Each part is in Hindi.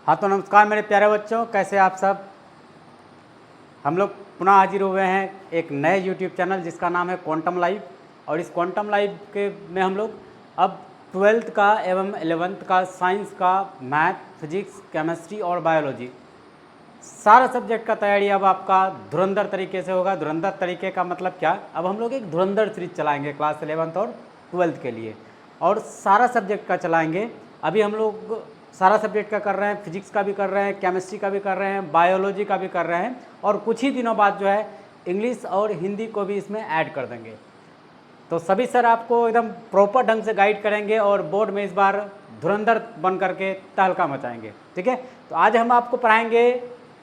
हाँ तो नमस्कार मेरे प्यारे बच्चों, कैसे आप सब। हम लोग पुनः हाजिर हुए हैं एक नए YouTube चैनल जिसका नाम है क्वांटम लाइव। और इस क्वांटम लाइव के में हम लोग अब 12th का एवं 11th का साइंस का मैथ, फिजिक्स, केमिस्ट्री और बायोलॉजी सारा सब्जेक्ट का तैयारी अब आपका धुरंधर तरीके से होगा। धुरंधर तरीके का मतलब क्या, अब हम लोग एक धुरंधर सीरीज चलाएंगे क्लास 11th और 12th के लिए, और सारा सब्जेक्ट का चलाएंगे। अभी हम लोग सारा सब्जेक्ट का कर रहे हैं, फिजिक्स का भी कर रहे हैं, केमिस्ट्री का भी कर रहे हैं, बायोलॉजी का भी कर रहे हैं, और कुछ ही दिनों बाद जो है इंग्लिश और हिंदी को भी इसमें ऐड कर देंगे। तो सभी सर आपको एकदम प्रॉपर ढंग से गाइड करेंगे और बोर्ड में इस बार धुरंधर बन करके तहलका मचाएंगे। ठीक है, तो आज हम आपको पढ़ाएंगे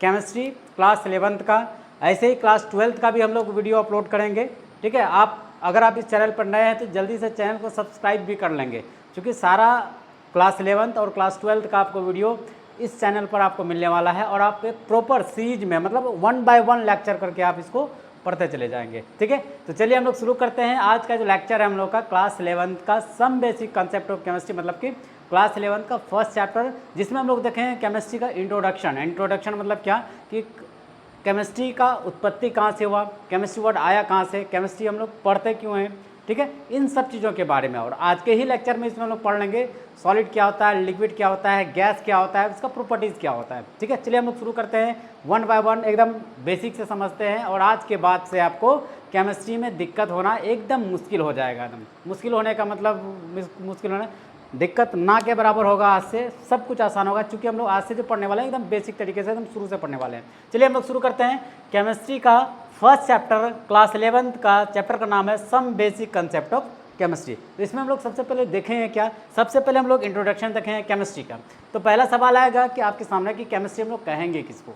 केमिस्ट्री क्लास 11th का। ऐसे ही क्लास 12th का भी हम लोग वीडियो अपलोड करेंगे। ठीक है, आप अगर आप इस चैनल पर नए हैं तो जल्दी से चैनल को सब्सक्राइब भी कर लेंगे, क्योंकि सारा क्लास 11th और क्लास 12th का आपको वीडियो इस चैनल पर आपको मिलने वाला है, और आप एक प्रॉपर सीरीज में मतलब 1 बाय 1 लेक्चर करके आप इसको पढ़ते चले जाएंगे। ठीक है, तो चलिए हम लोग शुरू करते हैं। आज का जो लेक्चर है हम लोग का क्लास 11th का some basic concept of chemistry, मतलब कि क्लास 11th का फर्स्ट चैप्टर, जिसमें हम लोग देखें केमिस्ट्री का इंट्रोडक्शन। इंट्रोडक्शन मतलब क्या कि केमिस्ट्री का उत्पत्ति कहाँ से हुआ, केमिस्ट्री वर्ड आया कहाँ से, केमिस्ट्री हम लोग पढ़ते क्यों हैं। ठीक है, इन सब चीज़ों के बारे में। और आज के ही लेक्चर में इसमें हम लोग पढ़ लेंगे सॉलिड क्या होता है, लिक्विड क्या होता है, गैस क्या होता है, इसका प्रॉपर्टीज़ क्या होता है। ठीक है, चलिए हम लोग शुरू करते हैं 1 बाय 1, एकदम बेसिक से समझते हैं। और आज के बाद से आपको केमिस्ट्री में दिक्कत होना एकदम मुश्किल हो जाएगा। एकदम मुश्किल होने का मतलब मुश्किल होना, दिक्कत ना के बराबर होगा। आज से सब कुछ आसान होगा, क्योंकि हम लोग आज से जो पढ़ने वाले हैं एकदम बेसिक तरीके से एकदम शुरू से पढ़ने वाले हैं। चलिए हम लोग शुरू करते हैं। केमिस्ट्री का फर्स्ट चैप्टर क्लास 11th का चैप्टर का नाम है some basic concept of chemistry. तो इसमें हम लोग सबसे पहले देखेंगे क्या, सबसे पहले हम लोग इंट्रोडक्शन देखेंगे केमिस्ट्री का। तो पहला सवाल आएगा कि आपके सामने कि केमिस्ट्री हम लोग कहेंगे किसको,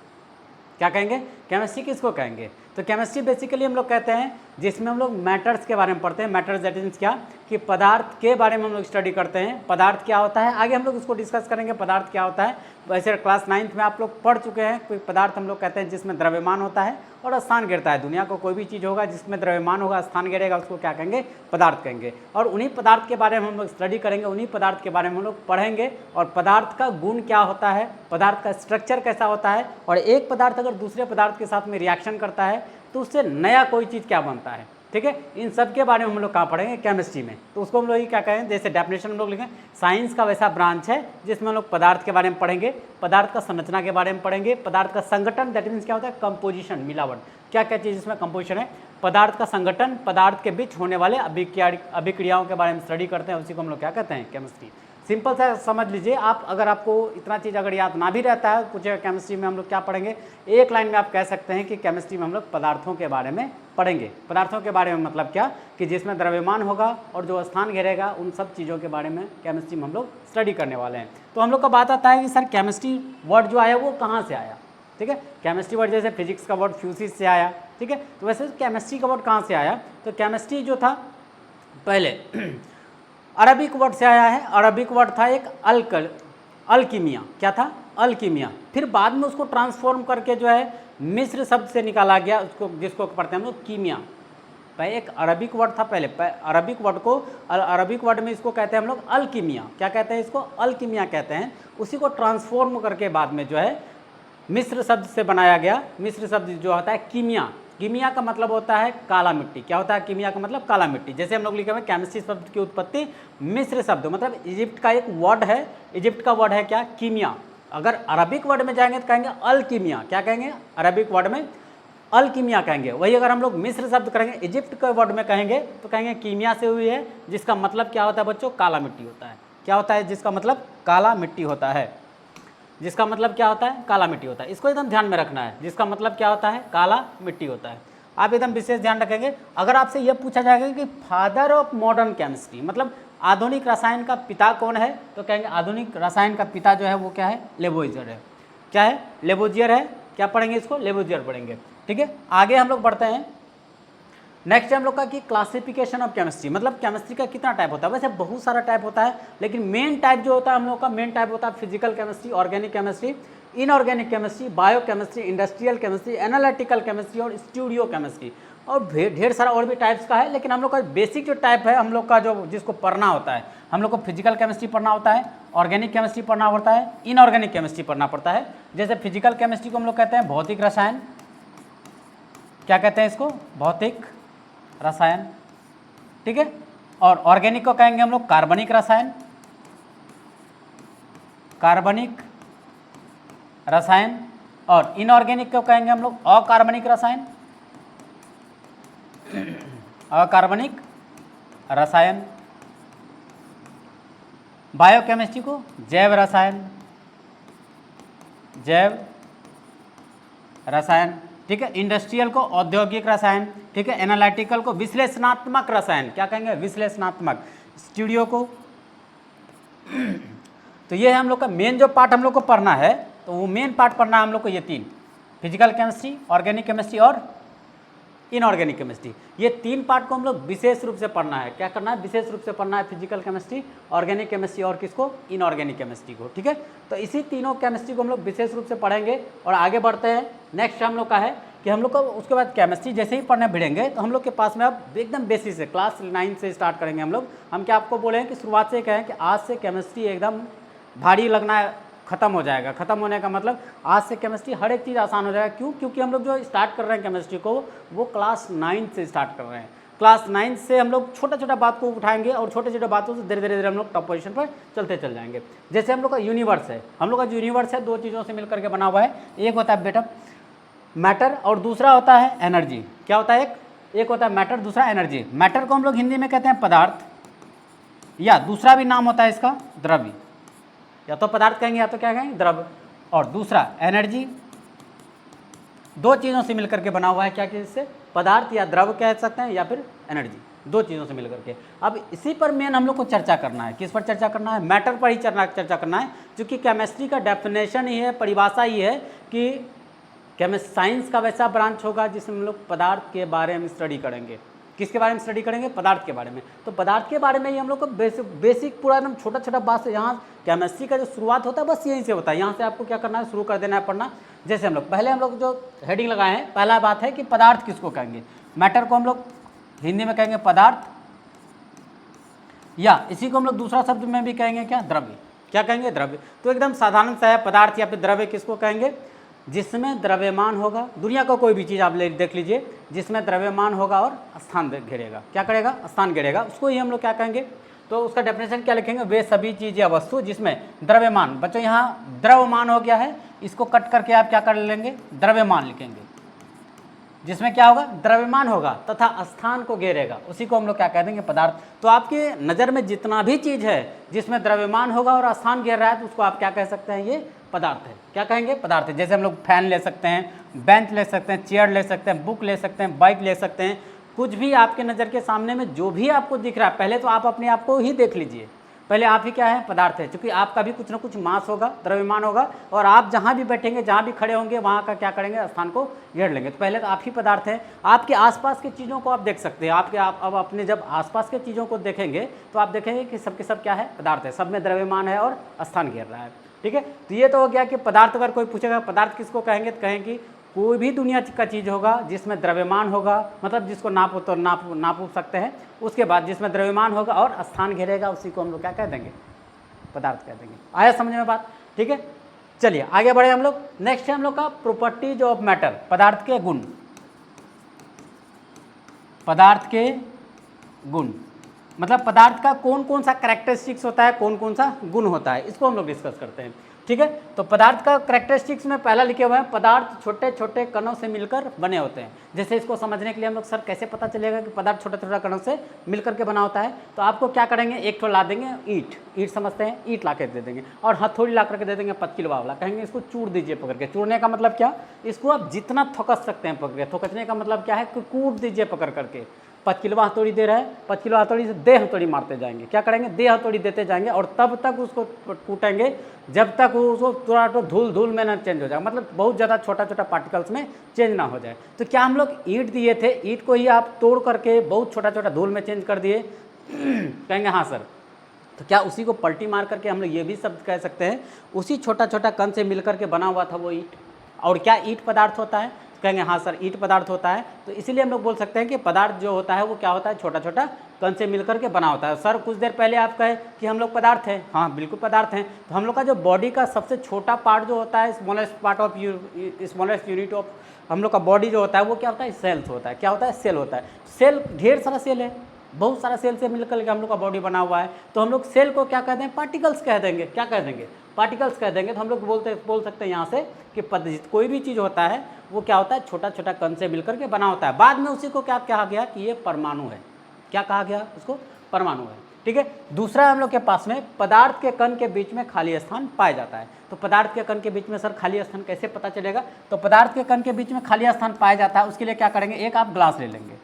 क्या कहेंगे, केमिस्ट्री किसको कहेंगे। तो केमिस्ट्री बेसिकली हम लोग कहते हैं जिसमें हम लोग मैटर्स के बारे में पढ़ते हैं। मैटर्स दैट मीन्स क्या कि पदार्थ के बारे में हम लोग स्टडी करते हैं। पदार्थ क्या होता है, आगे हम लोग उसको डिस्कस करेंगे पदार्थ क्या होता है। वैसे क्लास 9th में आप लोग पढ़ चुके हैं। कोई पदार्थ हम लोग कहते हैं जिसमें द्रव्यमान होता है और स्थान गिरता है। दुनिया को कोई भी चीज़ होगा जिसमें द्रव्यमान होगा, स्थान गिरेगा, उसको क्या कहेंगे, पदार्थ कहेंगे। और उन्हीं पदार्थ के बारे में हम लोग स्टडी करेंगे, उन्हीं पदार्थ के बारे में हम लोग पढ़ेंगे। और पदार्थ का गुण क्या होता है, पदार्थ का स्ट्रक्चर कैसा होता है, और एक पदार्थ अगर दूसरे पदार्थ के साथ में रिएक्शन करता है तो उससे नया कोई चीज़ क्या बनता है। ठीक है, इन सब के बारे में हम लोग कहाँ पढ़ेंगे, केमिस्ट्री में। तो उसको हम लोग क्या कहें, जैसे डेफिनेशन हम लोग लिखें, साइंस का वैसा ब्रांच है जिसमें हम लोग पदार्थ के बारे में पढ़ेंगे, पदार्थ का संरचना के बारे में पढ़ेंगे, पदार्थ का संगठन दैट मीन्स क्या होता है, कंपोजिशन, मिलावट, क्या क्या चीज़ इसमें कंपोजिशन है, पदार्थ का संगठन, पदार्थ के बीच होने वाले अभिक्रियाओं के बारे में स्टडी करते हैं, उसी को हम लोग क्या कहते हैं, केमिस्ट्री। सिंपल सा समझ लीजिए आप। अगर आपको इतना चीज़ अगर याद ना भी रहता है, पूछेगा केमिस्ट्री में हम लोग क्या पढ़ेंगे, एक लाइन में आप कह सकते हैं कि केमिस्ट्री में हम लोग पदार्थों के बारे में पढ़ेंगे। पदार्थों के बारे में मतलब क्या कि जिसमें द्रव्यमान होगा और जो स्थान घेरेगा, उन सब चीज़ों के बारे में केमिस्ट्री में हम लोग स्टडी करने वाले हैं। तो हम लोग का बात आता है कि सर केमिस्ट्री वर्ड जो आया वो कहाँ से आया। ठीक है, केमिस्ट्री वर्ड जैसे फिजिक्स का वर्ड फ्यूसिस से आया। ठीक है, तो वैसे केमिस्ट्री का वर्ड कहाँ से आया, तो केमिस्ट्री जो था पहले अरबिक वर्ड से आया है। अरबिक वर्ड था एक अल्कीमिया, क्या था, अल्कीमिया। फिर बाद में उसको ट्रांसफॉर्म करके जो है मिस्र शब्द से निकाला गया, उसको जिसको पढ़ते हैं हम लोग कीमिया। पहले एक अरबिक वर्ड था, पहले अरबिक वर्ड को, अरबिक वर्ड में इसको कहते हैं हम लोग अल्कीमिया। क्या कहते हैं इसको, अल्कीमिया कहते हैं। उसी को ट्रांसफॉर्म करके बाद में जो है मिस्र शब्द से बनाया गया। मिस्र शब्द जो होता है कीमिया, कीमिया का मतलब होता है काला मिट्टी। क्या होता है, कीमिया का मतलब काला मिट्टी। जैसे हम लोग लिखे हुए केमिस्ट्री शब्द की उत्पत्ति मिस्र शब्द, मतलब इजिप्ट का एक वर्ड है, इजिप्ट का वर्ड है क्या, कीमिया। अगर अरबिक वर्ड में जाएंगे तो कहेंगे अल्कीमिया। क्या कहेंगे, अरबिक वर्ड में अल्कीमिया कहेंगे। वही अगर हम लोग मिस्र शब्द करेंगे, इजिप्ट के वर्ड में कहेंगे तो कहेंगे कीमिया से हुई है, जिसका मतलब क्या होता है बच्चों, काला मिट्टी होता है। क्या होता है, जिसका मतलब काला मिट्टी होता है, जिसका मतलब क्या होता है, काला मिट्टी होता है। इसको एकदम ध्यान में रखना है, जिसका मतलब क्या होता है, काला मिट्टी होता है। आप एकदम विशेष ध्यान रखेंगे। अगर आपसे यह पूछा जाएगा कि फादर ऑफ मॉडर्न केमिस्ट्री, मतलब आधुनिक रसायन का पिता कौन है, तो कहेंगे आधुनिक रसायन का पिता जो है वो क्या है, लेवोइजर है। क्या है, लेवोजियर है। क्या पढ़ेंगे इसको, लेवोजियर पढ़ेंगे। ठीक है, आगे हम लोग बढ़ते हैं। नेक्स्ट हम लोग का कि क्लासिफिकेशन ऑफ केमिस्ट्री, मतलब केमिस्ट्री का कितना टाइप होता है। वैसे बहुत सारा टाइप होता है, लेकिन मेन टाइप जो होता है हम लोग का, मेन टाइप होता है physical chemistry, organic chemistry, inorganic chemistry, bio chemistry, industrial chemistry, analytical chemistry और स्टूडियो केमिस्ट्री। और ढेर सारा और भी टाइप्स का है, लेकिन हम लोग का बेसिक जो टाइप है हम लोग का जो जिसको पढ़ना होता है, हम लोग को फिजिकल केमिस्ट्री पढ़ना होता है, ऑर्गेनिक केमिस्ट्री पढ़ना पड़ता है, इनऑर्गेनिक केमिस्ट्री पढ़ना पड़ता है। जैसे फिजिकल केमिस्ट्री को हम लोग कहते हैं भौतिक रसायन, क्या कहते हैं इसको, भौतिक रसायन, ठीक है। और ऑर्गेनिक को कहेंगे हम लोग कार्बनिक रसायन, कार्बनिक रसायन। और इनऑर्गेनिक को कहेंगे हम लोग अकार्बनिक रसायन, अकार्बनिक रसायन। बायोकेमिस्ट्री को जैव रसायन, जैव रसायन, ठीक है। इंडस्ट्रियल को औद्योगिक रसायन, ठीक है। एनालिटिकल को विश्लेषणात्मक रसायन, क्या कहेंगे, विश्लेषणात्मक। स्टूडियो को तो ये है हम लोग का मेन जो पार्ट हम लोग को पढ़ना है, तो वो मेन पार्ट पढ़ना है हम लोग को ये तीन, फिजिकल केमिस्ट्री, ऑर्गेनिक केमिस्ट्री और इनऑर्गेनिक केमिस्ट्री। ये तीन पार्ट को हम लोग विशेष रूप से पढ़ना है। क्या करना है, विशेष रूप से पढ़ना है फिजिकल केमिस्ट्री, ऑर्गेनिक केमिस्ट्री और किसको, इनऑर्गेनिक केमिस्ट्री को, ठीक है। तो इसी तीनों केमिस्ट्री को हम लोग विशेष रूप से पढ़ेंगे और आगे बढ़ते हैं। नेक्स्ट हम लोग का है कि हम लोग को उसके बाद केमिस्ट्री जैसे ही पढ़ने भिड़ेंगे तो हम लोग के पास में अब एकदम बेसिक से क्लास 9 से स्टार्ट करेंगे हम लोग। हम क्या आपको बोले हैं कि शुरुआत से कहें कि आज से केमिस्ट्री एकदम भारी लगना खत्म हो जाएगा। खत्म होने का मतलब आज से केमिस्ट्री हर एक चीज़ आसान हो जाएगा। क्यों, क्योंकि हम लोग जो स्टार्ट कर रहे हैं केमिस्ट्री को वो क्लास 9 से स्टार्ट कर रहे हैं। क्लास 9 से हम लोग छोटा छोटा बात को उठाएंगे और छोटे छोटे बातों से धीरे धीरे हम लोग टॉप पोजीशन पर चलते चल जाएंगे। जैसे हम लोग का यूनिवर्स है, हम लोग का जो यूनिवर्स है दो चीज़ों से मिलकर के बना हुआ है। एक होता है बेटा मैटर और दूसरा होता है एनर्जी। क्या होता है, एक होता है मैटर, दूसरा एनर्जी। मैटर को हम लोग हिंदी में कहते हैं पदार्थ, या दूसरा भी नाम होता है इसका द्रव्य। या तो पदार्थ कहेंगे या तो क्या कहेंगे, द्रव्य। और दूसरा एनर्जी, दो चीज़ों से मिलकर के बना हुआ है। क्या किससे, पदार्थ या द्रव्य कह सकते हैं या फिर एनर्जी, दो चीज़ों से मिलकर के। अब इसी पर मेन हम लोग को चर्चा करना है। किस पर चर्चा करना है, मैटर पर ही चर्चा करना है। क्योंकि केमिस्ट्री का डेफिनेशन ही है, परिभाषा ही है कि केमिस्ट्री साइंस का वैसा ब्रांच होगा जिसमें हम लोग पदार्थ के बारे में स्टडी करेंगे। किसके बारे में स्टडी करेंगे, पदार्थ के बारे में। तो पदार्थ के बारे में ही हम लोग को बेसिक पूरा एकदम छोटा छोटा बात से, यहाँ केमिस्ट्री का जो शुरुआत होता है बस यहीं से होता है। यहाँ से आपको क्या करना है, शुरू कर देना है पढ़ना। जैसे हम लोग पहले हम लोग जो हेडिंग लगाए हैं, पहला बात है कि पदार्थ किसको कहेंगे। मैटर को हम लोग हिंदी में कहेंगे पदार्थ, या इसी को हम लोग दूसरा शब्द में भी कहेंगे क्या, द्रव्य। क्या कहेंगे, द्रव्य। तो एकदम साधारण सा है, पदार्थ या फिर द्रव्य किसको कहेंगे, जिसमें द्रव्यमान होगा। दुनिया का कोई भी चीज़ आप देख लीजिए, जिसमें द्रव्यमान होगा और स्थान घेरेगा। क्या करेगा, स्थान घेरेगा, उसको ही हम लोग क्या कहेंगे। तो उसका डेफिनेशन क्या लिखेंगे, वे सभी चीज़ या वस्तु जिसमें द्रव्यमान, बच्चों यहाँ द्रव्यमान हो गया है, इसको कट करके आप क्या कर लेंगे, द्रव्यमान लिखेंगे। जिसमें क्या होगा, द्रव्यमान होगा तथा स्थान को घेरेगा, उसी को हम लोग क्या कह देंगे, पदार्थ। तो आपके नज़र में जितना भी चीज़ है जिसमें द्रव्यमान होगा और स्थान घेर रहा है, तो उसको आप क्या कह सकते हैं, ये पदार्थ है। क्या कहेंगे, पदार्थ है। जैसे हम लोग फैन ले सकते हैं, बेंच ले सकते हैं, चेयर ले सकते हैं, बुक ले सकते हैं, बाइक ले सकते हैं। कुछ भी आपके नज़र के सामने में जो भी आपको दिख रहा है, पहले तो आप अपने आप को ही देख लीजिए। पहले आप ही क्या है, पदार्थ है। क्योंकि आपका भी कुछ ना कुछ मास होगा, द्रव्यमान होगा, और आप जहाँ भी बैठेंगे, जहाँ भी खड़े होंगे, वहाँ का क्या करेंगे, स्थान को घेर लेंगे। तो पहले तो आप ही पदार्थ हैं। आपके आसपास की चीज़ों को आप देख सकते हैं। आप अब अपने जब आसपास के चीज़ों को देखेंगे तो आप देखेंगे कि सब के सब क्या है, पदार्थ है। सब में द्रव्यमान है और स्थान घेर रहा है, ठीक है। तो ये तो हो गया कि पदार्थ। अगर कोई पूछेगा पदार्थ किसको कहेंगे, तो कहेंगे कोई भी दुनिया का चीज़ होगा जिसमें द्रव्यमान होगा, मतलब जिसको नापो तो नाप सकते हैं। उसके बाद जिसमें द्रव्यमान होगा और स्थान घेरेगा, उसी को हम लोग क्या कह देंगे, पदार्थ कह देंगे। आया समझ में बात, ठीक है। चलिए आगे बढ़े हम लोग। नेक्स्ट है हम लोग का प्रॉपर्टीज ऑफ मैटर, पदार्थ के गुण। पदार्थ के गुण मतलब पदार्थ का कौन कौन सा कैरेक्टरिस्टिक्स होता है, कौन कौन सा गुण होता है, इसको हम लोग डिस्कस करते हैं, ठीक है। तो पदार्थ का कैरेक्टरिस्टिक्स में पहला लिखे हुए हैं, पदार्थ छोटे छोटे कणों से मिलकर बने होते हैं। जैसे इसको समझने के लिए हम लोग, सर कैसे पता चलेगा कि पदार्थ छोटे छोटे कणों से मिलकर के बना होता है, तो आपको क्या करेंगे, एक ठो ला देंगे ईंट समझते हैं, ईंट ला के दे देंगे, और हथौड़ी ला करके दे देंगे पतकिलवा वाला, कहेंगे इसको चूर दीजिए पकड़ के। चूरने का मतलब क्या, इसको आप जितना थोकस सकते हैं पकड़ के। थोकसने का मतलब क्या है, कूट दीजिए पकड़ करके। पतकिलवा हथौड़ी दे रहा है, पतकिलवा हथौड़ी से दे हथौड़ी मारते जाएंगे। क्या करेंगे, दे हथौड़ी देते जाएंगे, और तब तक उसको कूटेंगे जब तक उसको थोड़ा तो धूल में ना चेंज हो जाए, मतलब बहुत ज़्यादा छोटा छोटा पार्टिकल्स में चेंज ना हो जाए। तो क्या हम लोग ईंट दिए थे, ईंट को ही आप तोड़ करके बहुत छोटा छोटा धूल में चेंज कर दिए, कहेंगे हाँ सर। तो क्या उसी को पलटी मार करके हम लोग ये भी शब्द कह सकते हैं, उसी छोटा छोटा कण से मिल करके बना हुआ था वो ईंट। और क्या ईंट पदार्थ होता है, तो कहेंगे हाँ सर ईंट पदार्थ होता है। तो इसीलिए हम लोग बोल सकते हैं कि पदार्थ जो होता है वो क्या होता है, छोटा छोटा कण से मिलकर के बना होता है। सर कुछ देर पहले आप कहे कि हम लोग पदार्थ हैं, हाँ बिल्कुल पदार्थ हैं। तो हम लोग का जो बॉडी का सबसे छोटा पार्ट जो होता है, स्मॉलेस्ट यूनिट ऑफ हम लोग का बॉडी जो होता है वो क्या होता है, सेल्स होता है। क्या होता है, सेल होता है। सेल ढेर सारा सेल है, बहुत सारा सेल से मिलकर के हम लोग का बॉडी बना हुआ है। तो हम लोग सेल को क्या कहते हैं, पार्टिकल्स कह देंगे। क्या कह देंगे, पार्टिकल्स कह देंगे। तो हम लोग बोल सकते हैं यहाँ से कि कोई भी चीज़ होता है वो क्या होता है, छोटा छोटा कण से मिलकर के बना होता है। बाद में उसी को क्या कहा गया कि ये परमाणु है। क्या कहा गया उसको, परमाणु है। ठीक है। दूसरा हम लोग के पास में पदार्थ के कण के बीच में खाली स्थान पाया जाता है। तो पदार्थ के कण के बीच में सर खाली स्थान कैसे पता चलेगा, तो पदार्थ के कण के बीच में खाली स्थान पाया जाता है। उसके लिए क्या करेंगे, एक आप ग्लास ले लेंगे।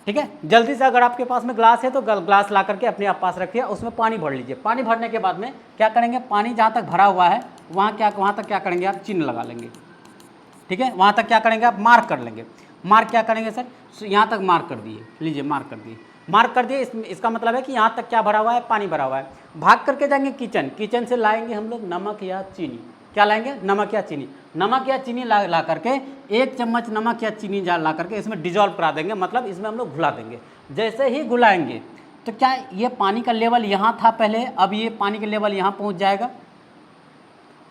ठीक है, जल्दी से अगर आपके पास में ग्लास है तो ग्लास ला करके अपने आप पास रखिए, उसमें पानी भर लीजिए। पानी भरने के बाद में क्या करेंगे, पानी जहाँ तक भरा हुआ है वहाँ तक क्या करेंगे, आप चिन्ह लगा लेंगे। ठीक है, वहाँ तक क्या करेंगे, आप मार्क कर लेंगे। मार्क क्या करेंगे सर, यहाँ तक मार्क कर दिए, लीजिए मार्क कर दिए। मार्क कर दिए, इसका मतलब है कि यहाँ तक क्या भरा हुआ है, पानी भरा हुआ है। भाग करके जाएंगे किचन, किचन से लाएंगे हम लोग नमक या चीनी। क्या लाएंगे, नमक या चीनी। नमक या चीनी ला करके 1 चम्मच नमक या चीनी ला करके इसमें डिजॉल्व करा देंगे, मतलब इसमें हम लोग घुला देंगे। जैसे ही घुलाएंगे तो क्या ये पानी का लेवल यहाँ था पहले, अब ये पानी का लेवल यहाँ पहुँच जाएगा।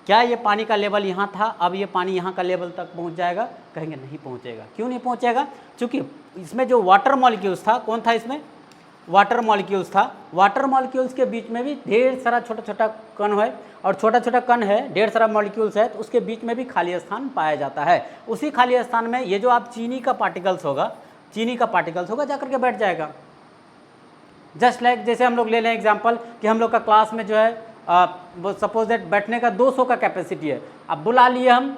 क्या ये पानी का लेवल यहाँ था, अब ये पानी यहाँ का लेवल तक पहुँच जाएगा, कहेंगे नहीं पहुँचेगा। क्यों नहीं पहुँचेगा, क्योंकि इसमें जो वाटर मॉलिक्यूल्स था, कौन था इसमें, वाटर मॉलिक्यूल्स था। वाटर मॉलिक्यूल्स के बीच में भी ढेर सारा छोटा छोटा कण है, और छोटा छोटा कण है, ढेर सारा मॉलिक्यूल्स है, तो उसके बीच में भी खाली स्थान पाया जाता है। उसी खाली स्थान में ये जो आप चीनी का पार्टिकल्स होगा जाकर के बैठ जाएगा। जस्ट लाइक जैसे हम लोग ले लें एग्जाम्पल कि हम लोग का क्लास में जो है वो सपोज दैट बैठने का 200 का कैपेसिटी है। अब बुला लिए हम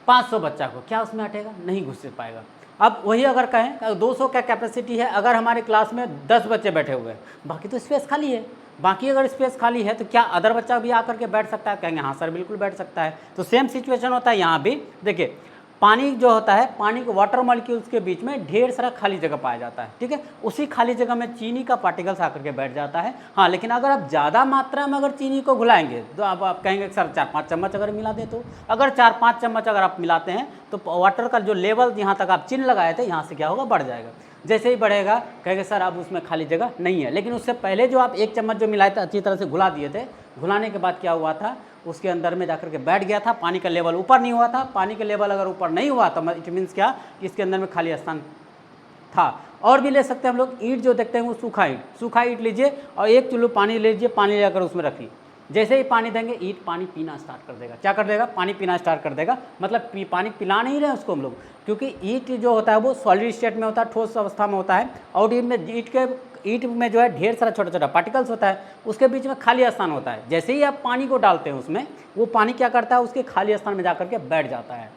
500 बच्चा को, क्या उसमें हटेगा, नहीं घुस पाएगा। अब वही अगर कहें 200 का कैपेसिटी है, अगर हमारे क्लास में 10 बच्चे बैठे हुए हैं, बाकी तो स्पेस खाली है, बाकी अगर स्पेस खाली है तो क्या अदर बच्चा भी आकर के बैठ सकता है, कहेंगे हाँ सर बिल्कुल बैठ सकता है। तो सेम सिचुएशन होता है यहाँ भी। देखिए पानी जो होता है, पानी के वाटर मॉलिक्यूल्स के बीच में ढेर सारा खाली जगह पाया जाता है। ठीक है, उसी खाली जगह में चीनी का पार्टिकल्स आकर के बैठ जाता है। हाँ, लेकिन अगर आप ज़्यादा मात्रा में अगर चीनी को घुलाएंगे तो आप कहेंगे सर 4-5 चम्मच अगर मिला दें, तो अगर 4-5 चम्मच अगर आप मिलाते हैं तो वाटर का जो लेवल यहाँ तक आप चिन्ह लगाए थे, यहाँ से क्या होगा, बढ़ जाएगा। जैसे ही बढ़ेगा कहेंगे सर अब उसमें खाली जगह नहीं है। लेकिन उससे पहले जो आप 1 चम्मच जो मिलाए थे, अच्छी तरह से घुला दिए थे, घुलाने के बाद क्या हुआ था, उसके अंदर में जाकर के बैठ गया था, पानी का लेवल ऊपर नहीं हुआ था। पानी का लेवल अगर ऊपर नहीं हुआ तो इट मीन्स क्या, कि इसके अंदर में खाली स्थान था। और भी ले सकते हैं हम लोग, ईंट जो देखते हैं वो सूखा ईंट लीजिए और 1 चुल्लू पानी लीजिए, पानी लेकर उसमें रखिए। जैसे ही पानी देंगे ईंट पानी पीना स्टार्ट कर देगा। क्या कर देगा, पानी पीना स्टार्ट कर देगा। मतलब पानी पिला नहीं रहे उसको हम लोग, क्योंकि ईंट जो होता है वो सॉलिड स्टेट में होता है, ठोस अवस्था में होता है, और ईंट में जो है ढेर सारा छोटा छोटा पार्टिकल्स होता है, उसके बीच में खाली स्थान होता है। जैसे ही आप पानी को डालते हैं उसमें, वो पानी क्या करता है, उसके खाली स्थान में जाकर के बैठ जाता है।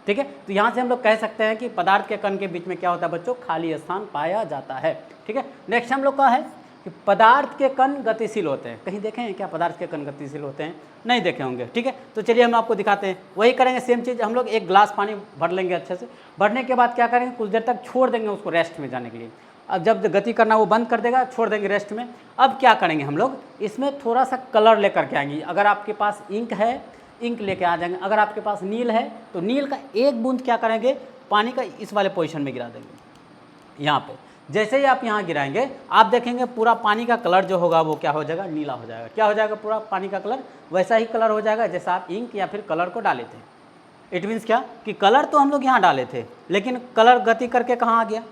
ठीक है, तो यहाँ से हम लोग कह सकते हैं कि पदार्थ के कण के बीच में क्या होता है बच्चों, खाली स्थान पाया जाता है। ठीक है, नेक्स्ट हम लोग का है कि पदार्थ के कण गतिशील होते हैं। कहीं देखे हैं क्या पदार्थ के कण गतिशील होते हैं, नहीं देखे होंगे। ठीक है, तो चलिए हम आपको दिखाते हैं। वही करेंगे सेम चीज़, हम लोग 1 गिलास पानी भर लेंगे अच्छे से। भरने के बाद क्या करेंगे, कुछ देर तक छोड़ देंगे उसको रेस्ट में जाने के लिए। अब जब गति करना वो बंद कर देगा, छोड़ देंगे रेस्ट में। अब क्या करेंगे हम लोग, इसमें थोड़ा सा कलर लेकर के आएंगे। अगर आपके पास इंक है, इंक लेके आ जाएंगे। अगर आपके पास नील है तो नील का 1 बूंद क्या करेंगे, पानी का इस वाले पोजीशन में गिरा देंगे, यहाँ पे। जैसे ही आप यहाँ गिराएंगे, आप देखेंगे पूरा पानी का कलर जो होगा वो क्या हो जाएगा, नीला हो जाएगा। क्या हो जाएगा, पूरा पानी का कलर वैसा ही कलर हो जाएगा जैसा आप इंक या फिर कलर को डाले थे। इट मीन्स क्या, कि कलर तो हम लोग यहाँ डाले थे, लेकिन कलर गति करके कहाँ आ गया।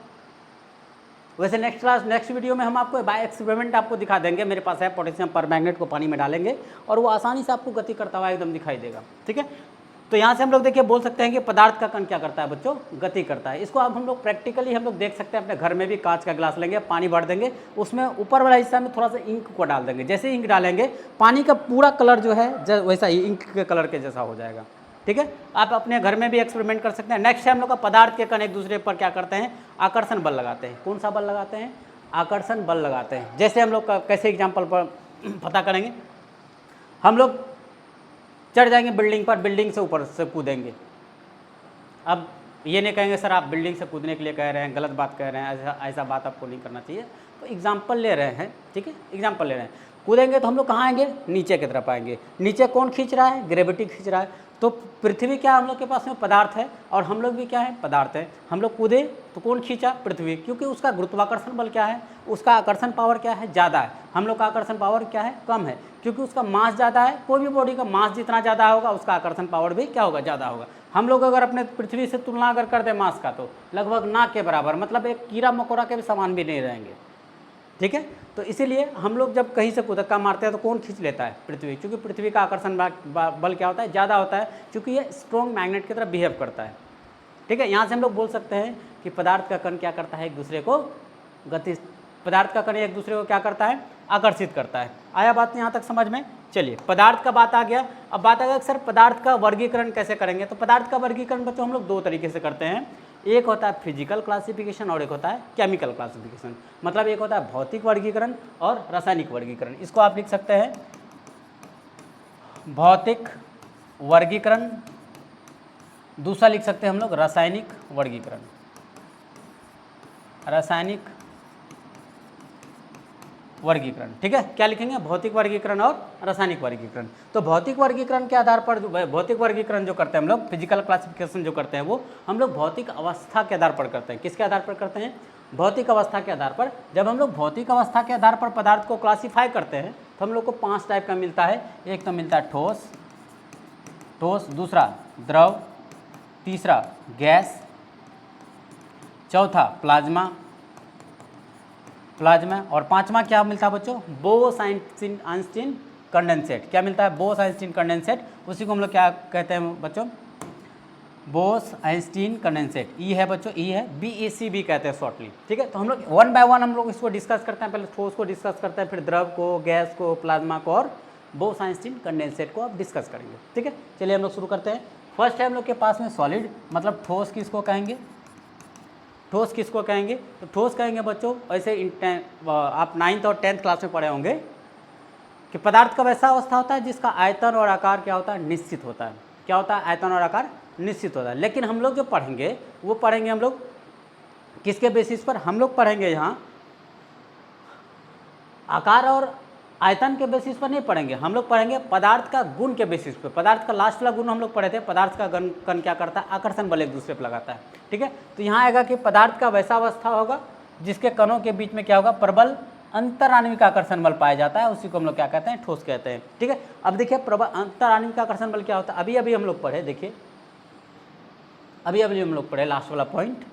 वैसे नेक्स्ट वीडियो में हम आपको बाय एक्सपेरिमेंट आपको दिखा देंगे। मेरे पास है, पोटेशियम परमैंगनेट को पानी में डालेंगे और वो आसानी से आपको गति करता हुआ एकदम दिखाई देगा। ठीक है, तो यहाँ से हम लोग देखिए बोल सकते हैं कि पदार्थ का कण क्या करता है बच्चों, गति करता है। इसको अब हम लोग प्रैक्टिकली हम लोग देख सकते हैं अपने घर में भी। कांच का गिलास लेंगे, पानी भर देंगे, उसमें ऊपर वाला हिस्सा में थोड़ा सा इंक को डाल देंगे। जैसे इंक डालेंगे, पानी का पूरा कलर जो है वैसा ही इंक के कलर के जैसा हो जाएगा। ठीक है, आप अपने घर में भी एक्सपेरिमेंट कर सकते हैं। नेक्स्ट है हम लोग का पदार्थ के कण एक दूसरे पर क्या करते हैं, आकर्षण बल लगाते हैं। कौन सा बल लगाते हैं, आकर्षण बल लगाते हैं। जैसे हम लोग का कैसे एग्जाम्पल पर पता करेंगे, हम लोग चढ़ जाएंगे बिल्डिंग पर, बिल्डिंग से ऊपर से कूदेंगे। अब ये नहीं कहेंगे सर आप बिल्डिंग से कूदने के लिए कह रहे हैं, गलत बात कह रहे हैं, ऐसा बात आपको नहीं करना चाहिए। तो एग्जाम्पल ले रहे हैं, ठीक है, एग्जाम्पल ले रहे हैं। कूदेंगे तो हम लोग कहाँ आएंगे, नीचे की तरफ आएंगे। नीचे कौन खींच रहा है, ग्रेविटी खींच रहा है। तो पृथ्वी क्या हम लोग के पास में पदार्थ है और हम लोग भी क्या है, पदार्थ है। हम लोग कूदे तो कौन खींचा, पृथ्वी, क्योंकि उसका गुरुत्वाकर्षण बल क्या है, उसका आकर्षण पावर क्या है, ज़्यादा है। हम लोग का आकर्षण पावर क्या है, कम है, क्योंकि उसका मास ज़्यादा है। कोई भी बॉडी का मास जितना ज़्यादा होगा उसका आकर्षण पावर भी क्या होगा, ज़्यादा होगा। हम लोग अगर अपने पृथ्वी से तुलना अगर कर दें मास का तो लगभग ना के बराबर, मतलब एक कीड़ा मकोड़ा के भी समान भी नहीं रहेंगे। ठीक है, तो इसीलिए हम लोग जब कहीं से कुदक्का मारते हैं तो कौन खींच लेता है, पृथ्वी, क्योंकि पृथ्वी का आकर्षण बल क्या होता है, ज़्यादा होता है, क्योंकि ये स्ट्रॉन्ग मैग्नेट की तरह बिहेव करता है। ठीक है, यहाँ से हम लोग बोल सकते हैं कि पदार्थ का कण क्या करता है, एक दूसरे को पदार्थ का कण एक दूसरे को क्या करता है, आकर्षित करता है। आया बात यहाँ तक समझ में। चलिए, पदार्थ का बात आ गया। अब बात आ गया सर पदार्थ का वर्गीकरण कैसे करेंगे। तो पदार्थ का वर्गीकरण बच्चों हम लोग दो तरीके से करते हैं। एक होता है फिजिकल क्लासिफिकेशन और एक होता है केमिकल क्लासिफिकेशन। मतलब एक होता है भौतिक वर्गीकरण और रासायनिक वर्गीकरण। इसको आप लिख सकते हैं भौतिक वर्गीकरण, दूसरा लिख सकते हैं हम लोग रासायनिक वर्गीकरण। रासायनिक वर्गीकरण, ठीक है, क्या लिखेंगे, भौतिक वर्गीकरण और रासायनिक वर्गीकरण। तो भौतिक वर्गीकरण के आधार पर भौतिक वर्गीकरण जो करते हैं हम लोग, फिजिकल क्लासिफिकेशन जो करते हैं वो हम लोग भौतिक अवस्था के आधार पर करते हैं। किसके आधार पर करते हैं, भौतिक अवस्था के आधार पर। जब हम लोग भौतिक अवस्था के आधार पर पदार्थ को क्लासीफाई करते हैं तो हम लोग को 5 टाइप का मिलता है। एक तो मिलता है ठोस, दूसरा द्रव, तीसरा गैस, चौथा प्लाज्मा और पांचवा क्या मिलता है बच्चों, बोस-आइंस्टीन कंडेंसेट। क्या मिलता है, बोस-आइंस्टीन कंडेंसेट। उसी को हम लोग क्या कहते हैं बच्चों, बोस-आइंस्टीन कंडेंसेट। ई है बच्चों, ई है, BAC भी कहते हैं शॉर्टली। ठीक है, तो हम लोग 1 बाय 1 हम लोग इसको डिस्कस करते हैं। पहले ठोस को डिस्कस करते हैं, फिर द्रव को, गैस को, प्लाज्मा को और बोस-आइंस्टीन कंडेंसेट को अब डिस्कस करेंगे। ठीक है, चलिए हम लोग शुरू करते हैं। फर्स्ट है हम लोग के पास में सॉलिड, मतलब ठोस किसको कहेंगे, ठोस किसको कहेंगे, तो ठोस कहेंगे बच्चों, ऐसे आप 9th और 10th क्लास में पढ़े होंगे कि पदार्थ का वैसा अवस्था होता है जिसका आयतन और आकार क्या होता है, निश्चित होता है। क्या होता है, आयतन और आकार निश्चित होता है। लेकिन हम लोग जो पढ़ेंगे वो पढ़ेंगे हम लोग किसके बेसिस पर, हम लोग पढ़ेंगे यहाँ आकार और आयतन के बेसिस पर नहीं पढ़ेंगे, हम लोग पढ़ेंगे पदार्थ का गुण के बेसिस पर। पदार्थ का लास्ट वाला गुण हम लोग पढ़े थे, पदार्थ का कण क्या करता है, आकर्षण बल एक दूसरे पर लगाता है। ठीक है, तो यहाँ आएगा कि पदार्थ का वैसा अवस्था होगा जिसके कणों के बीच में क्या होगा, प्रबल अंतराण्विक आकर्षण बल पाया जाता है। उसी को हम लोग क्या कहते हैं, ठोस कहते हैं। ठीक है, अब देखिए प्रबल अंतराण्विक आकर्षण बल क्या होता है, अभी हम लोग पढ़े, देखिए अभी हम लोग पढ़े लास्ट वाला पॉइंट,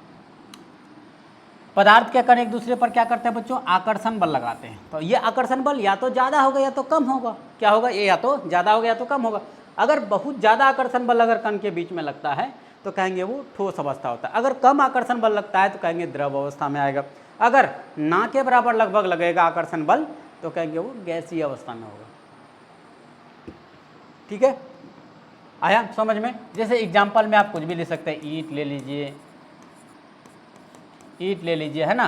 पदार्थ के कण एक दूसरे पर क्या करते हैं बच्चों, आकर्षण बल लगाते हैं। तो ये आकर्षण बल या तो ज़्यादा होगा या तो कम होगा। क्या होगा, ये या तो ज़्यादा होगा या तो कम होगा। अगर बहुत ज़्यादा आकर्षण बल अगर कण के बीच में लगता है तो कहेंगे वो ठोस अवस्था होता है। अगर कम आकर्षण बल लगता है तो कहेंगे द्रव अवस्था में आएगा। अगर ना के बराबर लगभग लगेगा आकर्षण बल तो कहेंगे वो गैसीय अवस्था में होगा। ठीक है, आया समझ में। जैसे एग्जाम्पल में आप कुछ भी ले सकते हैं, ईंट ले लीजिए, है ना,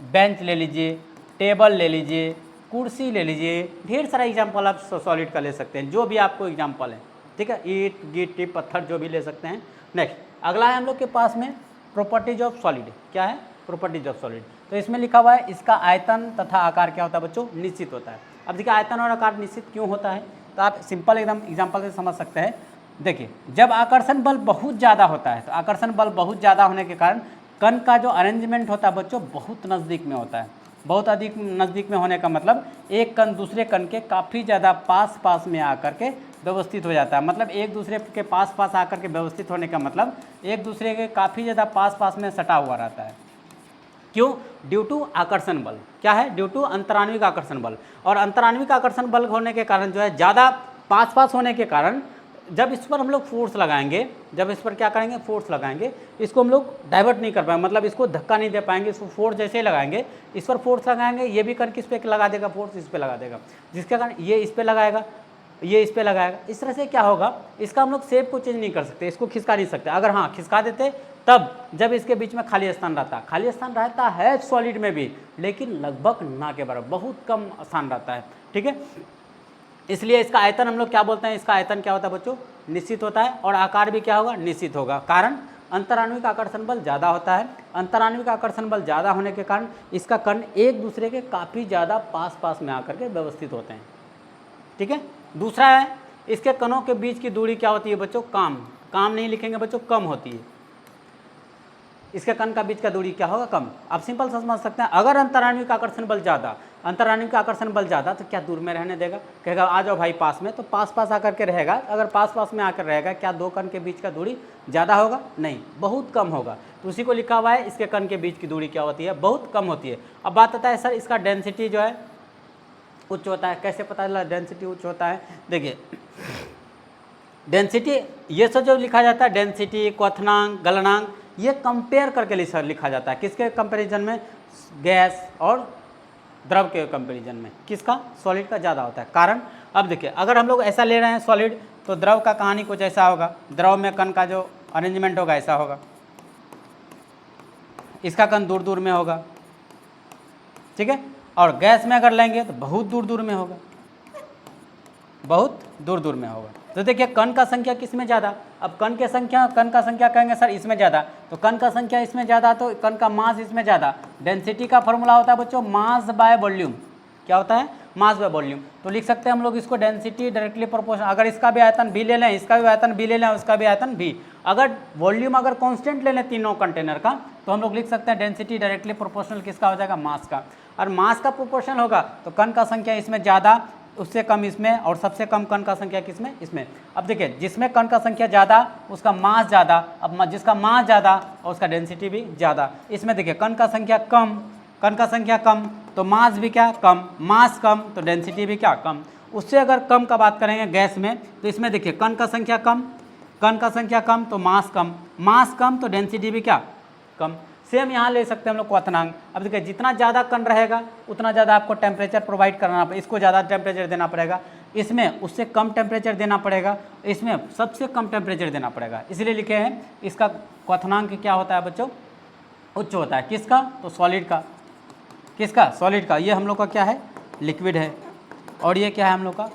बेंच ले लीजिए, टेबल ले लीजिए, कुर्सी ले लीजिए, ढेर सारा एग्जाम्पल आप सॉलिड का ले सकते हैं, जो भी आपको एग्जाम्पल है। ठीक है, ईंट, गिट्टी, पत्थर जो भी ले सकते हैं। नेक्स्ट अगला है हम लोग के पास में प्रॉपर्टीज ऑफ सॉलिड। क्या है, प्रॉपर्टीज ऑफ सॉलिड। तो इसमें लिखा हुआ है इसका आयतन तथा आकार क्या होता है बच्चों, निश्चित होता है। अब देखिए आयतन और आकार निश्चित क्यों होता है, तो आप सिंपल एकदम एग्जाम्पल से समझ सकते हैं। देखिए जब आकर्षण बल बहुत ज़्यादा होता है तो आकर्षण बल बहुत ज़्यादा होने के कारण कण का जो अरेंजमेंट होता है बच्चों बहुत नज़दीक में होता है। बहुत अधिक नज़दीक में होने का मतलब एक कण दूसरे कण के काफ़ी ज़्यादा पास में आकर के व्यवस्थित हो जाता है। मतलब एक दूसरे के पास आकर के व्यवस्थित होने का मतलब एक दूसरे के काफ़ी ज़्यादा पास में सटा हुआ रहता है। क्यों, ड्यू टू आकर्षण बल। क्या है, ड्यू टू अंतराण्विक आकर्षण बल। और अंतराण्विक आकर्षण बल होने के कारण जो है ज़्यादा पास होने के कारण जब इस पर हम लोग फोर्स लगाएंगे, जब इस पर क्या करेंगे, फोर्स लगाएंगे, इसको हम लोग डाइवर्ट नहीं कर पाएंगे, मतलब इसको धक्का नहीं दे पाएंगे। इसको फोर्स जैसे ही लगाएंगे, इस पर फोर्स लगाएंगे, ये भी कण किस पे लगा देगा, फोर्स इस पे लगा देगा, जिसके कारण ये इस पे लगाएगा, ये इस पे लगाएगा। इस तरह से क्या होगा, इसका हम लोग शेप को चेंज नहीं कर सकते, इसको खिसका नहीं सकते। अगर हाँ खिसका देते तब जब इसके बीच में खाली स्थान रहता, खाली स्थान रहता है सॉलिड में भी, लेकिन लगभग ना के बराबर, बहुत कम स्थान रहता है। ठीक है, इसलिए इसका आयतन हम लोग क्या बोलते हैं, इसका आयतन क्या होता है बच्चों, निश्चित होता है। और आकार भी क्या होगा, निश्चित होगा। कारण अंतराण्विक आकर्षण बल ज़्यादा होता है। अंतराण्विक आकर्षण बल ज़्यादा होने के कारण इसका कण एक दूसरे के काफ़ी ज़्यादा पास पास में आकर के व्यवस्थित होते हैं। ठीक है। दूसरा है, इसके कणों के बीच की दूरी क्या होती है बच्चों? काम नहीं लिखेंगे बच्चों, कम होती है। इसके कण का बीच का दूरी क्या होगा? कम। आप सिंपल समझ सकते हैं, अगर अंतराण्विक आकर्षण बल ज़्यादा तो क्या दूर में रहने देगा? कहेगा आ जाओ भाई पास में, तो पास पास आकर के रहेगा। अगर पास पास में आकर रहेगा, क्या दो कण के बीच का दूरी ज़्यादा होगा? नहीं, बहुत कम होगा। तो उसी को लिखा हुआ है, इसके कण के बीच की दूरी क्या होती है? बहुत कम होती है। अब बात आता है सर इसका डेंसिटी जो है उच्च होता है। कैसे पता चला डेंसिटी उच्च होता है? देखिए डेंसिटी ये सब जो लिखा जाता है, डेंसिटी, क्वथनांक, गलनांक, ये कंपेयर करके लिखा जाता है। किसके कंपैरिजन में? गैस और द्रव के कंपैरिजन में। किसका? सॉलिड का ज़्यादा होता है। कारण अब देखिए, अगर हम लोग ऐसा ले रहे हैं सॉलिड, तो द्रव का कहानी कुछ ऐसा होगा। द्रव में कण का जो अरेंजमेंट होगा ऐसा होगा, इसका कण दूर दूर में होगा। ठीक है। और गैस में अगर लेंगे तो बहुत दूर दूर में होगा, बहुत दूर दूर में होगा। तो देखिए कण का संख्या किस में ज़्यादा? अब कण का संख्या कहेंगे सर इसमें ज़्यादा, तो कण का संख्या इसमें ज़्यादा, तो कण का मास इसमें ज़्यादा। डेंसिटी का फॉर्मूला होता है बच्चों मास बाय वॉल्यूम। क्या होता है? Mass by volume. तो लिख सकते हैं हम लोग इसको डेंसिटी डायरेक्टली प्रोपोर्शनल। अगर इसका भी आयतन भी ले लें, इसका भी आयतन भी ले लें, उसका भी आयतन भी, अगर वॉल्यूम अगर कांस्टेंट ले लें तीनों कंटेनर का, तो हम लोग लिख सकते हैं डेंसिटी डायरेक्टली प्रोपोर्शनल किसका हो जाएगा? मास का। और मास का प्रोपोर्शनल होगा तो कण का संख्या इसमें ज़्यादा, उससे कम इसमें, और सबसे कम कण का संख्या किसमें? इसमें। अब देखिए जिसमें कण का संख्या ज़्यादा उसका मास ज़्यादा, अब जिसका मास ज़्यादा और उसका डेंसिटी भी ज़्यादा। इसमें देखिए कण का संख्या कम तो मास भी क्या? कम। मास कम तो डेंसिटी भी क्या? कम। उससे अगर कम का बात करेंगे गैस में, तो इसमें देखिए कण का संख्या कम तो मास कम तो डेंसिटी भी क्या? कम। सेम यहाँ ले सकते हैं हम लोग क्वथनांक। अब देखिए जितना ज़्यादा कण रहेगा उतना ज़्यादा आपको टेम्परेचर प्रोवाइड करना पड़ेगा। इसको ज़्यादा टेम्परेचर देना पड़ेगा, इसमें उससे कम टेम्परेचर देना पड़ेगा, इसमें सबसे कम टेम्परेचर देना पड़ेगा। इसलिए लिखे हैं इसका क्वथनांक क्या होता है बच्चों? उच्च होता है। किसका? तो सॉलिड का। किसका? सॉलिड का। ये हम लोग का क्या है? लिक्विड है, और ये क्या है? हम लोग का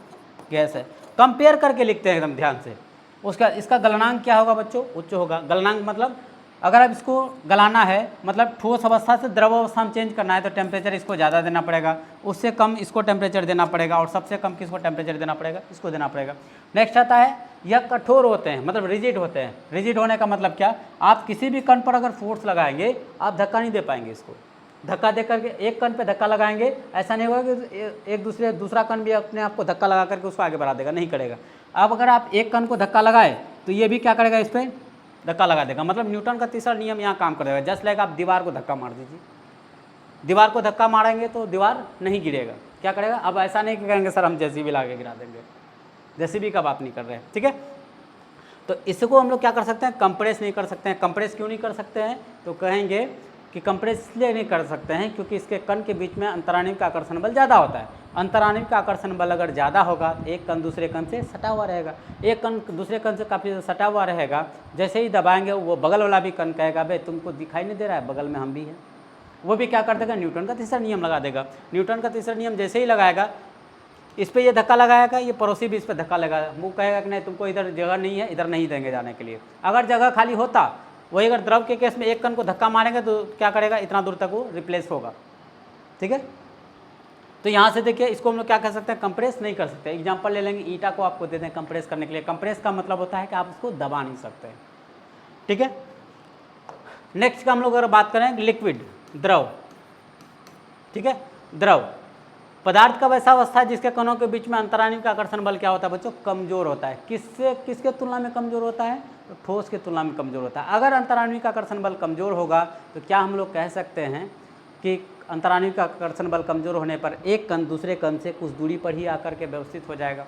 गैस है। कंपेयर करके लिखते हैं एकदम ध्यान से। उसका इसका गलनांक क्या होगा बच्चों? उच्च होगा। गलनांक मतलब अगर आप इसको गलाना है, मतलब ठोस अवस्था से द्रव अवस्था में चेंज करना है, तो टेम्परेचर इसको ज़्यादा देना पड़ेगा, उससे कम इसको टेम्परेचर देना पड़ेगा, और सबसे कम किसको टेम्परेचर देना पड़ेगा? इसको देना पड़ेगा। नेक्स्ट आता है यह कठोर होते हैं, मतलब रिजिड होते हैं। रिजिड होने का मतलब क्या? आप किसी भी कण पर अगर फोर्स लगाएंगे आप धक्का नहीं दे पाएंगे। इसको धक्का दे करके एक कण पे धक्का लगाएंगे, ऐसा नहीं होगा कि दूसरा कण भी अपने आप को धक्का लगा करके उसको आगे बढ़ा देगा, नहीं करेगा। अब अगर आप एक कण को धक्का लगाए तो ये भी क्या करेगा? इस पर धक्का लगा देगा। मतलब न्यूटन का तीसरा नियम यहाँ काम कर देगा। जस्ट लाइक आप दीवार को धक्का मार दीजिए, दीवार को धक्का मारेंगे तो दीवार नहीं गिरेगा, क्या करेगा? अब ऐसा नहीं कि कहेंगे सर हम जेसीबी ला के गिरा देंगे, जेसीबी का बात नहीं कर रहे हैं। ठीक है। तो इसको हम लोग क्या कर सकते हैं? कंप्रेस नहीं कर सकते हैं। कंप्रेस क्यों नहीं कर सकते हैं? तो कहेंगे कि कंप्रेस इसलिए नहीं कर सकते हैं क्योंकि इसके कण के बीच में अंतराण्विक आकर्षण बल ज़्यादा होता है। अंतराण्विक आकर्षण बल अगर ज़्यादा होगा तो एक कण दूसरे कण से सटा हुआ रहेगा, एक कण दूसरे कण से काफ़ी सटा हुआ रहेगा। जैसे ही दबाएंगे वो बगल वाला भी कण कहेगा भाई तुमको दिखाई नहीं दे रहा है, बगल में हम भी हैं। वो भी क्या कर देगा? न्यूटन का तीसरा नियम लगा देगा। न्यूटन का तीसरा नियम जैसे ही लगाएगा, इस पर ये धक्का लगाएगा, ये पड़ोसी भी इस पर धक्का लगाएगा। वो कहेगा कि नहीं तुमको इधर जगह नहीं है, इधर नहीं देंगे जाने के लिए। अगर जगह खाली होता, वही अगर द्रव के केस में एक कण को धक्का मारेंगे तो क्या करेगा? इतना दूर तक वो रिप्लेस होगा। ठीक है। तो यहाँ से देखिए इसको हम लोग क्या कर सकते हैं? कंप्रेस नहीं कर सकते। एग्जांपल ले लेंगे, ईटा को आपको दे दें कंप्रेस करने के लिए। कंप्रेस का मतलब होता है कि आप उसको दबा नहीं सकते। ठीक है। नेक्स्ट का हम लोग अगर बात करें लिक्विड, द्रव। ठीक है। द्रव पदार्थ का वैसा अवस्था है जिसके कणों के बीच में अंतराण्विक आकर्षण बल क्या होता है बच्चों? कमजोर होता है। किसके तुलना में कमजोर होता है? तो ठोस के तुलना में कमजोर होता है। अगर अंतराण्विक आकर्षण बल कमजोर होगा तो क्या हम लोग कह सकते हैं कि अंतराण्विक आकर्षण बल कमजोर होने पर एक कण दूसरे कण से कुछ दूरी पर ही आकर के व्यवस्थित हो जाएगा,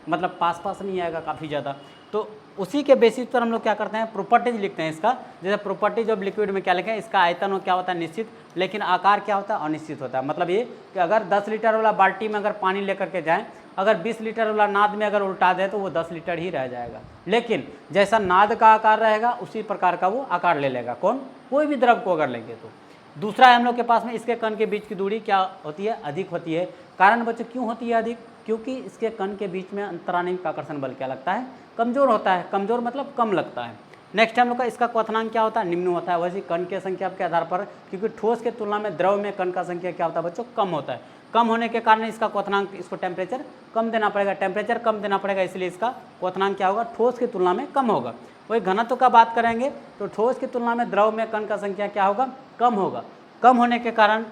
मतलब पास पास नहीं आएगा काफ़ी ज़्यादा। तो उसी के बेसिस पर हम लोग क्या करते हैं? प्रॉपर्टीज लिखते हैं इसका। जैसे प्रॉपर्टीज ऑफ लिक्विड में क्या लिखें? इसका आयतन क्या होता है? निश्चित, लेकिन आकार क्या होता है? अनिश्चित होता है। मतलब ये कि अगर 10 लीटर वाला बाल्टी में अगर पानी लेकर के जाएँ, अगर 20 लीटर वाला नाद में अगर उल्टा दें तो वो 10 लीटर ही रह जाएगा। लेकिन जैसा नाद का आकार रहेगा उसी प्रकार का वो आकार ले लेगा। कौन? कोई भी द्रव को अगर लेंगे तो। दूसरा है हम लोग के पास में इसके कण के बीच की दूरी क्या होती है? अधिक होती है। कारण बच्चों क्यों होती है अधिक? क्योंकि इसके कण के बीच में अंतराण्विक आकर्षण बल क्या लगता है? कमजोर होता है। कमजोर मतलब कम लगता है। नेक्स्ट हम लोग का इसका क्वथनांक क्या होता है, निम्न होता है। वैसे कण की संख्या के आधार पर, क्योंकि ठोस के तुलना में द्रव में कण का संख्या क्या होता है बच्चों, कम होता है। कम होने के कारण इसका क्वथनांक, इसको टेम्परेचर कम देना पड़ेगा, टेम्परेचर कम देना पड़ेगा, इसलिए इसका क्वथनांक क्या होगा, ठोस की तुलना में कम होगा। वही घनत्व का बात करेंगे तो ठोस की तुलना में द्रव में कण का संख्या क्या होगा, कम होगा। कम होने के कारण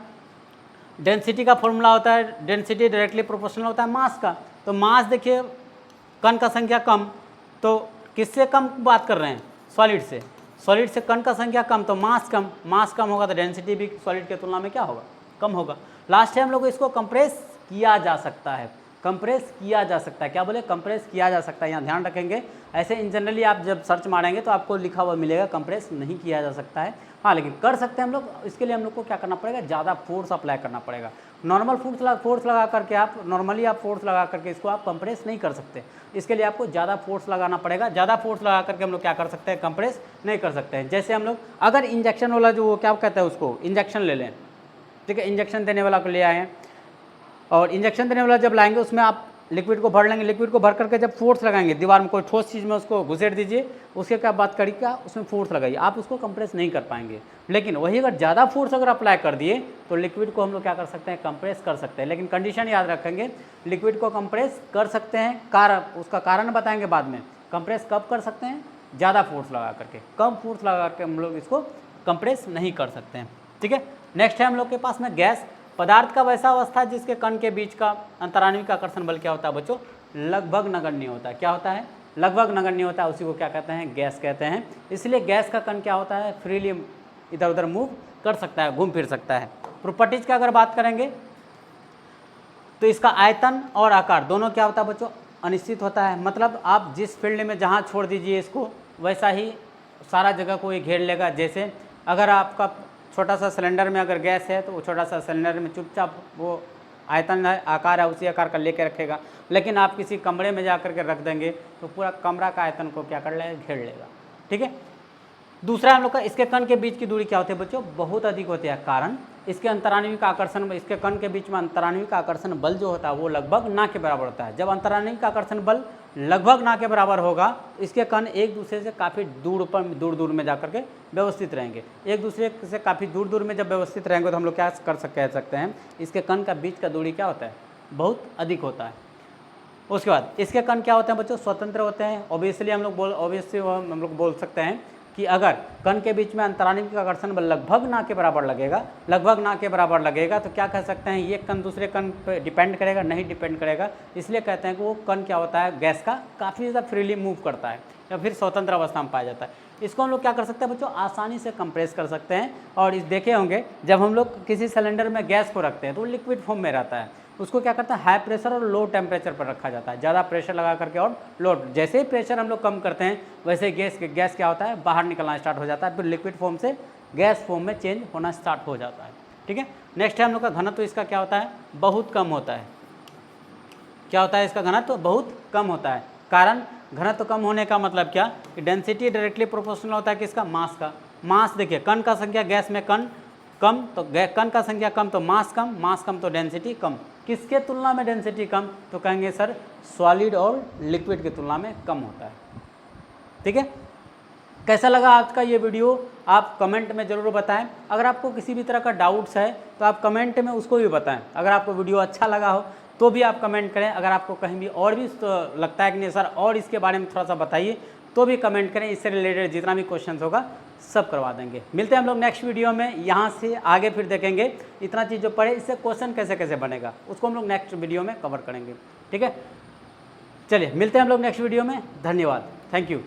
डेंसिटी का फॉर्मूला होता है, डेंसिटी डायरेक्टली प्रोपोर्शनल होता है मास का। तो मास देखिए, कण का संख्या कम, तो किससे कम बात कर रहे हैं, सॉलिड से। सॉलिड से कण का संख्या कम तो मास कम, मास कम होगा तो डेंसिटी भी सॉलिड के तुलना में क्या होगा, कम होगा। लास्ट है हम लोग इसको कंप्रेस किया जा सकता है, कंप्रेस किया जा सकता है। क्या बोले, कंप्रेस किया जा सकता है, यहाँ ध्यान रखेंगे। ऐसे इन जनरली आप जब सर्च मारेंगे तो आपको लिखा हुआ मिलेगा कंप्रेस नहीं किया जा सकता है। हाँ, लेकिन कर सकते हैं हम लोग। इसके लिए हम लोग को क्या करना पड़ेगा, ज़्यादा फोर्स अप्लाई करना पड़ेगा। नॉर्मल फोर्स लगा करके आप, नॉर्मली आप फोर्स लगा करके इसको आप कंप्रेस नहीं कर सकते। इसके लिए आपको ज़्यादा फोर्स लगाना पड़ेगा। ज़्यादा फोर्स लगा करके हम लोग क्या कर सकते हैं, कंप्रेस नहीं कर सकते हैं। जैसे हम लोग अगर इंजेक्शन वाला जो वो क्या कहते हैं उसको, इंजेक्शन ले लें, ठीक है, इंजेक्शन देने वाला को ले आए हैं, और इंजेक्शन देने वाला जब लाएंगे उसमें आप लिक्विड को भर लेंगे। लिक्विड को भर करके जब फोर्स लगाएंगे, दीवार में कोई ठोस चीज़ में उसको घुसेड़ दीजिए, उसके क्या बात करिए, क्या उसमें फोर्स लगाइए, आप उसको कंप्रेस नहीं कर पाएंगे। लेकिन वही अगर ज़्यादा फोर्स अगर अप्लाई कर दिए तो लिक्विड को हम लोग क्या कर सकते हैं, कंप्रेस कर सकते हैं। लेकिन कंडीशन याद रखेंगे, लिक्विड को कंप्रेस कर सकते हैं, उसका कारण बताएंगे बाद में। कंप्रेस कब कर सकते हैं, ज़्यादा फोर्स लगा करके। कम फोर्स लगा करके हम लोग इसको कंप्रेस नहीं कर सकते हैं, ठीक है। नेक्स्ट है हम लोग के पास में गैस। पदार्थ का वैसा अवस्था जिसके कण के बीच का अंतराण्विक आकर्षण बल क्या होता है बच्चों, लगभग नगण्य होता है। क्या होता है, लगभग नगण्य होता है, उसी को क्या कहते हैं, गैस कहते हैं। इसलिए गैस का कण क्या होता है, फ्रीली इधर उधर मूव कर सकता है, घूम फिर सकता है। प्रॉपर्टीज की अगर बात करेंगे तो इसका आयतन और आकार दोनों क्या होता है बच्चों, अनिश्चित होता है। मतलब आप जिस फील्ड में जहाँ छोड़ दीजिए इसको, वैसा ही सारा जगह को ये घेर लेगा। जैसे अगर आपका छोटा सा सिलेंडर में अगर गैस है तो वो छोटा सा सिलेंडर में चुपचाप वो आयतन है, आकार है, उसी आकार का लेके रखेगा। लेकिन आप किसी कमरे में जा कर के रख देंगे तो पूरा कमरा का आयतन को क्या कर लेगा, घेर लेगा, ठीक है। दूसरा हम लोग का, इसके कण के बीच की दूरी क्या होती है बच्चों, बहुत अधिक होती है। कारण इसके अंतराण्विक आकर्षण, इसके कण के बीच में अंतराण्विक आकर्षण बल जो होता है वो लगभग ना के बराबर होता है। जब अंतराण्विक आकर्षण बल लगभग ना के बराबर होगा, इसके कण एक दूसरे से काफ़ी दूर में जा करके व्यवस्थित रहेंगे। एक दूसरे से काफ़ी दूर में जब व्यवस्थित रहेंगे तो हम लोग क्या कह सकते हैं, इसके कण का बीच का दूरी क्या होता है, बहुत अधिक होता है। उसके बाद इसके कण क्या होते हैं बच्चों, स्वतंत्र होते हैं। ऑब्वियसली हम लोग बोल सकते हैं कि अगर कण के बीच में अंतराण्विक आकर्षण बल लगभग ना के बराबर लगेगा, तो क्या कह सकते हैं, ये कण दूसरे कण पे डिपेंड करेगा, नहीं डिपेंड करेगा। इसलिए कहते हैं कि वो कण क्या होता है, गैस का काफ़ी ज़्यादा फ्रीली मूव करता है या फिर स्वतंत्र अवस्था में पाया जाता है। इसको हम लोग क्या कर सकते हैं बच्चों, आसानी से कंप्रेस कर सकते हैं। और इस देखे होंगे जब हम लोग किसी सिलेंडर में गैस को रखते हैं तो वो लिक्विड फॉर्म में रहता है, उसको क्या करता है, हाई प्रेशर और लो टेम्परेचर पर रखा जाता है। ज़्यादा प्रेशर लगा करके और लो, जैसे ही प्रेशर हम लोग कम करते हैं वैसे गैस क्या होता है, बाहर निकलना स्टार्ट हो जाता है, फिर लिक्विड फॉर्म से गैस फॉर्म में चेंज होना स्टार्ट हो जाता है, ठीक है। नेक्स्ट है हम लोग का घनत्व। तो इसका क्या होता है, बहुत कम होता है। क्या होता है, इसका घनत्व बहुत कम होता है। कारण घनत्व कम होने का मतलब क्या, कि डेंसिटी डायरेक्टली प्रोपोर्शनल होता है किसका, मास का। मास देखिए, कण का संख्या गैस में कण कम तो कण का संख्या कम तो मास कम तो डेंसिटी कम। किसके तुलना में डेंसिटी कम, तो कहेंगे सर सॉलिड और लिक्विड की तुलना में कम होता है, ठीक है। कैसा लगा आज का ये वीडियो, आप कमेंट में ज़रूर बताएं। अगर आपको किसी भी तरह का डाउट्स है तो आप कमेंट में उसको भी बताएं। अगर आपको वीडियो अच्छा लगा हो तो भी आप कमेंट करें। अगर आपको कहीं भी और भी तो लगता है कि नहीं सर और इसके बारे में थोड़ा सा बताइए, तो भी कमेंट करें। इससे रिलेटेड जितना भी क्वेश्चन होगा सब करवा देंगे। मिलते हैं हम लोग नेक्स्ट वीडियो में। यहाँ से आगे फिर देखेंगे इतना चीज़ जो पढ़े इससे क्वेश्चन कैसे बनेगा, उसको हम लोग नेक्स्ट वीडियो में कवर करेंगे, ठीक है। चलिए मिलते हैं हम लोग नेक्स्ट वीडियो में। धन्यवाद, थैंक यू।